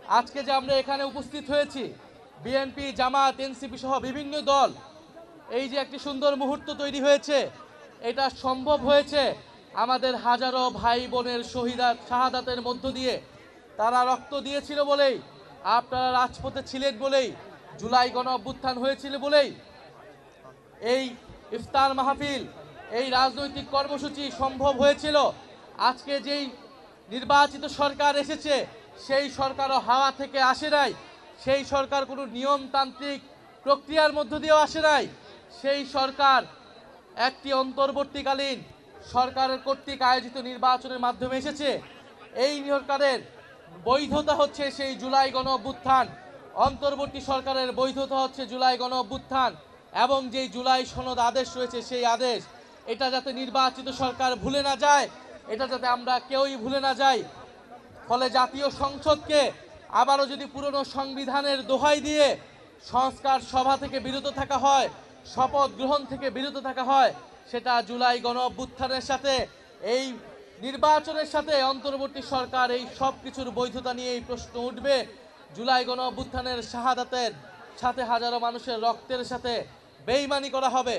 আজকে যে আমরা এখানে উপস্থিত হয়েছি, বিএনপি, জামাত, এনসিপি সহ বিভিন্ন দল, এই যে একটি সুন্দর মুহূর্ত তৈরি হয়েছে, এটা সম্ভব হয়েছে আমাদের হাজারো ভাই বোনের শাহাদাতের মধ্য দিয়ে। তারা রক্ত দিয়েছিল বলেই, আপনারা রাজপথে ছিলেন বলেই, জুলাই গণ অভ্যুত্থান হয়েছিল বলেই এই ইফতার মাহফিল, এই রাজনৈতিক কর্মসূচি সম্ভব হয়েছিল। আজকে যেই নির্বাচিত সরকার এসেছে, সেই সরকারও হাওয়া থেকে আসে নাই, সেই সরকার কোনো নিয়মতান্ত্রিক প্রক্রিয়ার মধ্য দিয়েও আসে নাই। সেই সরকার একটি অন্তর্বর্তীকালীন সরকারের কর্তৃক আয়োজিত নির্বাচনের মাধ্যমে এসেছে। এই সরকারের বৈধতা হচ্ছে সেই জুলাই গণ অভ্যুত্থান, অন্তর্বর্তী সরকারের বৈধতা হচ্ছে জুলাই গণ অভ্যুত্থান এবং যেই জুলাই সনদ আদেশ রয়েছে সেই আদেশ। এটা যাতে নির্বাচিত সরকার ভুলে না যায়, এটা যাতে আমরা কেউই ভুলে না যাই। ফলে জাতীয় সংসদকে আবারও যদি পুরনো সংবিধানের দোহাই দিয়ে সংস্কার সভা থেকে বিরত থাকা হয়, শপথ গ্রহণ থেকে বিরত থাকা হয়, সেটা জুলাই গণ অভ্যুত্থানের সাথে, এই নির্বাচনের সাথে অন্তর্বর্তী সরকার এই সব কিছুর বৈধতা নিয়ে এই প্রশ্ন উঠবে। জুলাই গণ অভ্যুত্থানের শাহাদাতের সাথে হাজারো মানুষের রক্তের সাথে বেইমানি করা হবে।